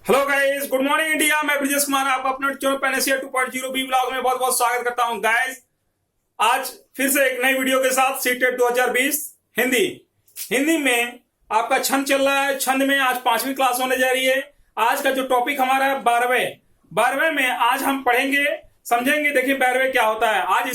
Hello guys, good morning India. मैं ब्रिजेश कुमार आपका अपने चैनल पैनेसिया 2.0 बी ब्लॉग में बहुत बहुत स्वागत करता हूं। गाइस, आज फिर से एक नई वीडियो के साथ सीटेट 2020 हिंदी हिंदी में आपका छंद चल रहा है। छंद में आज 5वीं क्लास होने जा रही है। आज का जो टॉपिक हमारा है 12वें में आज हम पढ़ेंगे, समझेंगे। देखिए 12वें क्या होता है, आज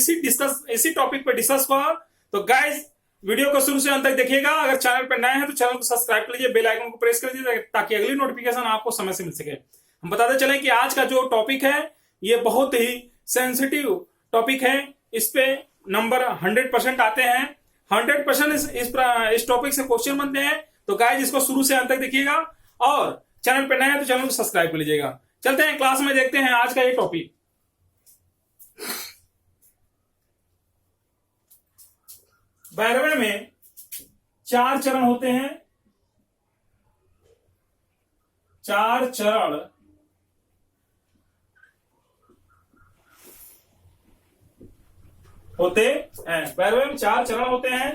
इसी टॉपिक पर डिस्कस हुआ। तो गाइस, वीडियो को शुरू से अंत तक देखिएगा। अगर चैनल पर नए हैं तो चैनल को सब्सक्राइब कर लीजिए, बेल आइकन को प्रेस कर लीजिए ताकि अगली नोटिफिकेशन आपको समय से मिल सके। हम बताते चलें कि आज का जो टॉपिक है ये बहुत ही सेंसिटिव टॉपिक है। इस पे नंबर 100% आते हैं। 100% इस टॉपिक से क्वेश्चन बनते हैं। तो गाइस, इसको शुरू से अंत तक देखिएगा और चैनल पर नए हैं तो चैनल को सब्सक्राइब कर लीजिएगा। चलते हैं क्लास में, देखते हैं आज का ये टॉपिक। 12वें में 4 चरण होते हैं। 4 चरण होते हैं। 12वें में 4 चरण होते हैं।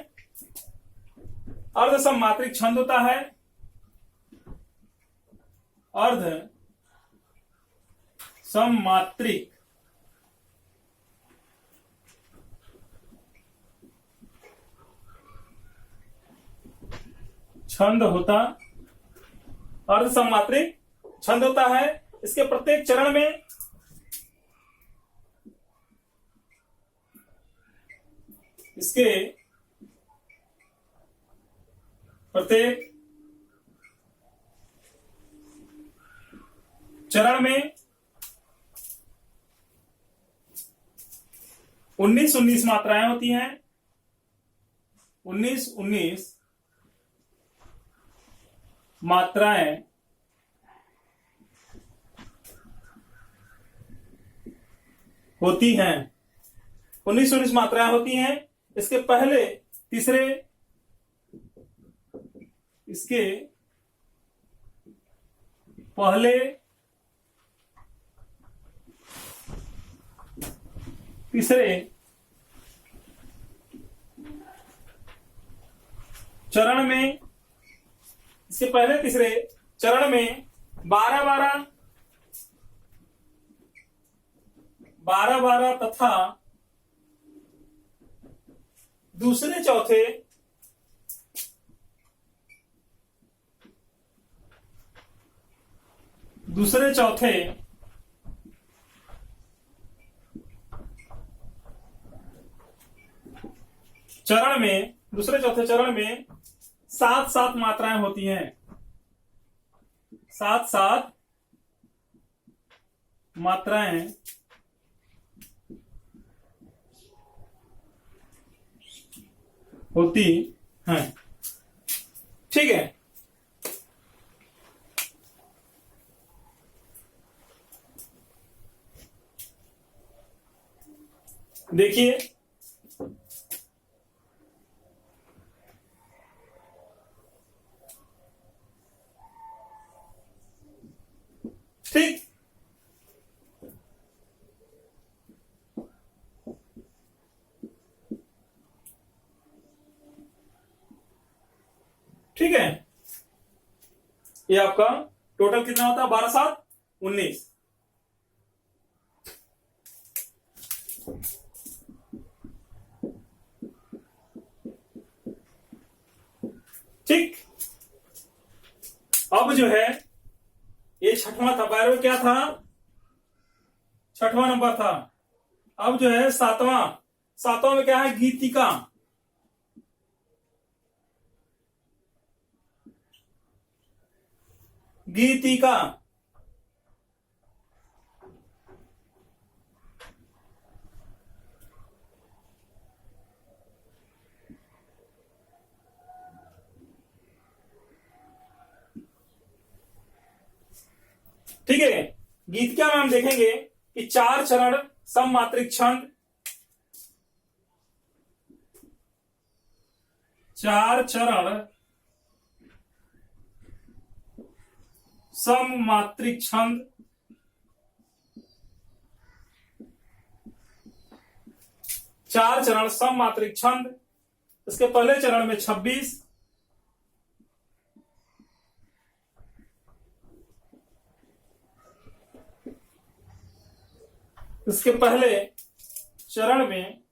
अर्ध सममात्रिक छंद होता है। अर्ध सममात्रिक छंद होता अर्ध सममात्रिक छंद होता है। इसके प्रत्येक चरण में में 19 मात्राएं होती हैं। 19 मात्राएं होती हैं। 19 मात्राएं होती हैं। इसके पहले तीसरे तीसरे चरण में 12 तथा दूसरे चौथे चरण में 7 मात्राएं होती हैं। 7 मात्राएं होती हैं। ठीक है। देखिए, ठीक, ठीक है। ये आपका टोटल कितना होता है? 12 7 19। ठीक। अब जो है ये छठवां था। 12वें क्या था? छठवां नंबर था। अब जो है सातवां में क्या है? गीतिका। ठीक है। गीतिका में हम देखेंगे कि 4 चरण सममात्रिक छंद, 4 चरण सममात्रिक छंद, 4 चरण सममात्रिक छंद। इसके पहले चरण में 26, इसके पहले चरण में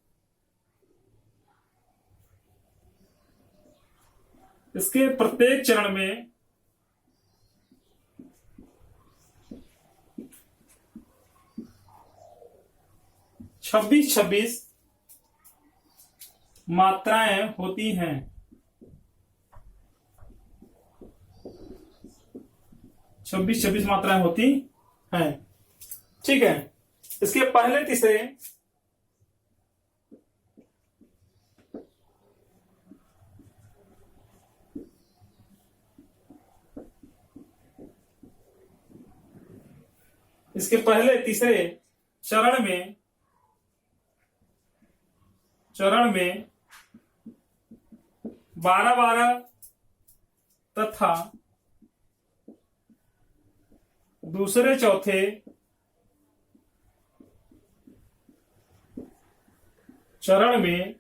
इसके प्रत्येक चरण में 26-26 मात्राएं होती हैं। 26-26 मात्राएं होती हैं। ठीक है। इसके पहले तीसरे चरण में 12-12 तथा दूसरे चौथे चरण में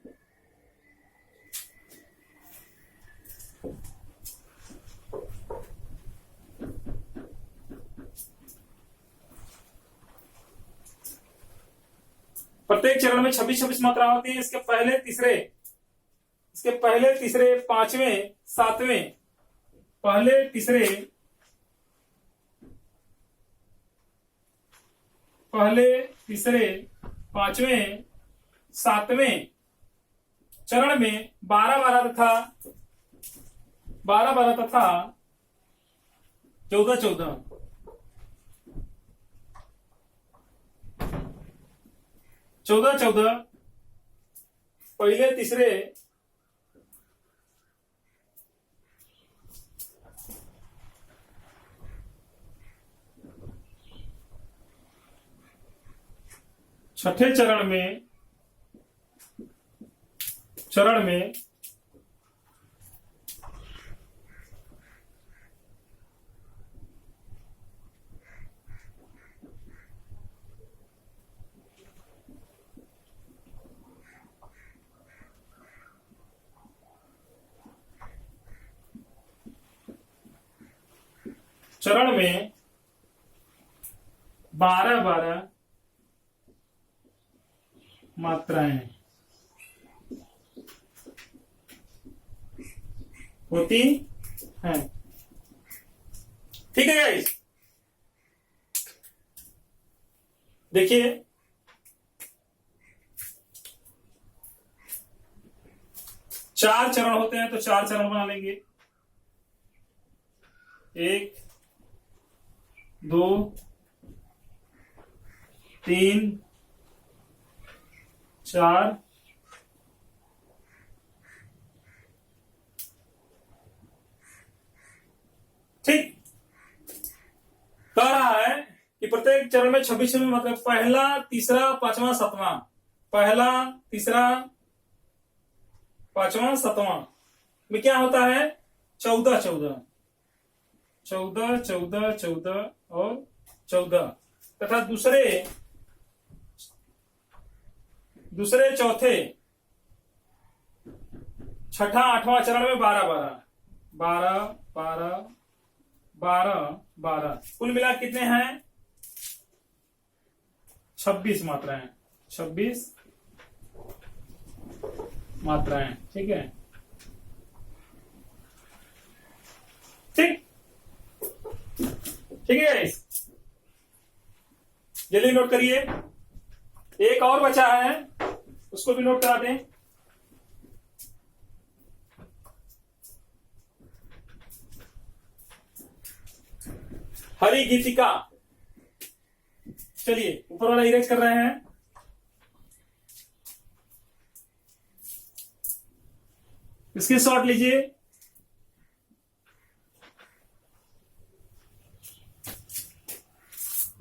26-26 मात्रा होती है। इसके पहले तीसरे पांचवें सातवें चरण में 12-12 तथा 14-14 पहले तीसरे छठे चरण में 12-12 मात्राएं होती हैं। ठीक है गाइस, देखिए चार चरण होते हैं तो चार चरण बना लेंगे। 1 2 3 4 ठीक। कह रहा है कि प्रत्येक चरण में 26 मतलब पहला तीसरा पांचवा सातवां, पहला तीसरा पांचवा सातवां में क्या होता है 14-14 और 14 तथा दूसरे चौथे छठा आठवां चरण में 12-12 कुल मिला कितने हैं 26 मात्राएं, 26 मात्राएं। ठीक है, ठीक है गाइस, जल्दी नोट करिए। एक और बचा है उसको भी नोट करा दें। हरि गीतिका, चलिए ऊपर वाला इरेज कर रहे हैं। इसकी शॉट लीजिए।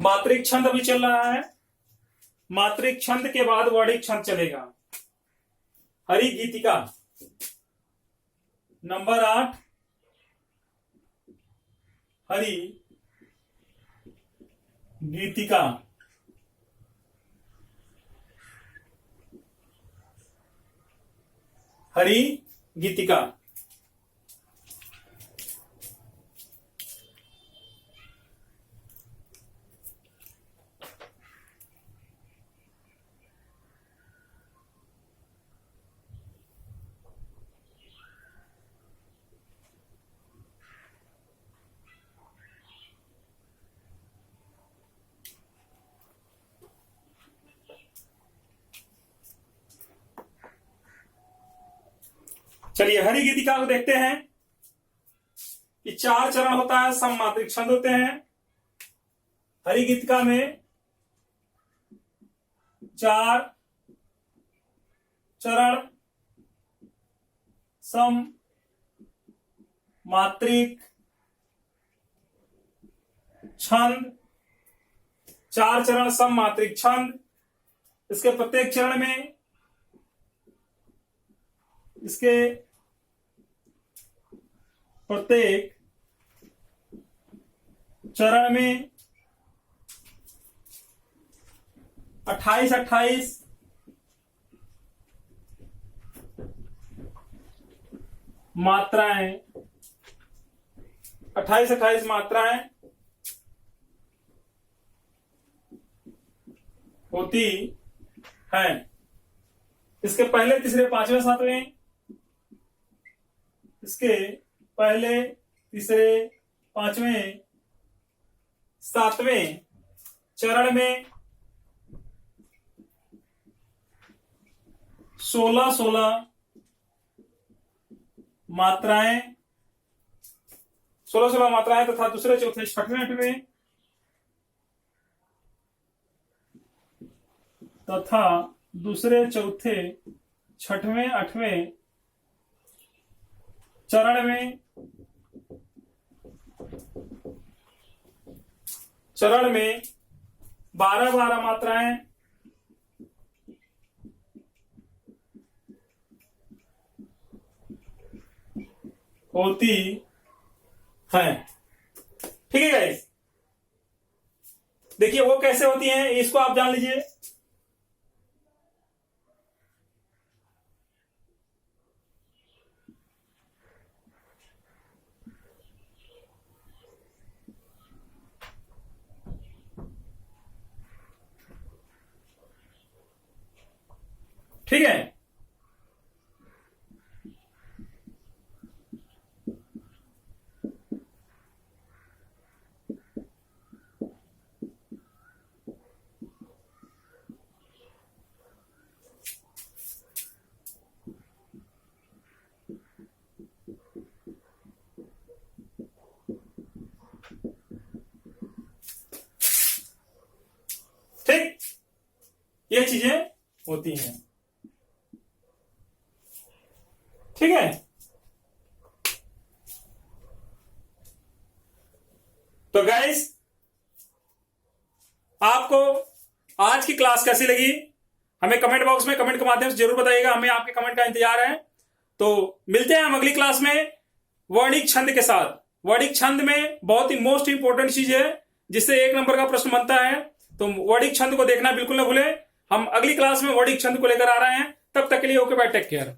मात्रिक छंद अभी चल रहा है, मात्रिक छंद के बाद वर्णिक छंद चलेगा। हरि गीतिका नंबर 8, हरि गीतिका। हरि गीतिका चलिए हरि गीतिका को देखते हैं कि 4 चरण होता है, सममात्रिक छंद होते हैं। हरि गीतिका में 4 चरण सम मात्रिक छंद, 4 चरण सम मात्रिक छंद। इसके प्रत्येक चरण में चरण में 28 मात्राएं, 28 मात्राएं होती हैं। इसके पहले, तीसरे, पांचवें, सातवें, इसके पहले, तीसरे, पांचवें, सातवें चरण में 16 मात्राएं, 16 मात्राएं तथा दूसरे, चौथे, छठवें, आठवें तथा दूसरे, चौथे, छठवें, आठवें चरण में 12 मात्राएं होती हैं। ठीक है गाइस, देखिए वो कैसे होती हैं इसको आप जान लीजिए। ठीक है, ठीक, ये चीजें होती हैं। ठीक है, तो गाइस आपको आज की क्लास कैसी लगी हमें कमेंट बॉक्स में कमेंट के माध्यम से जरूर बताइएगा। हमें आपके कमेंट का इंतजार है। तो मिलते हैं हम अगली क्लास में वर्णिक छंद के साथ। वर्णिक छंद में बहुत ही मोस्ट इंपोर्टेंट चीज है जिससे 1 नंबर का प्रश्न बनता है। तो वर्णिक छंद को देखना बिल्कुल ना भूलें। हम अगली क्लास में वर्णिक छंद को लेकर आ रहे हैं। तब तक के लिए ओके बाय, टेक केयर।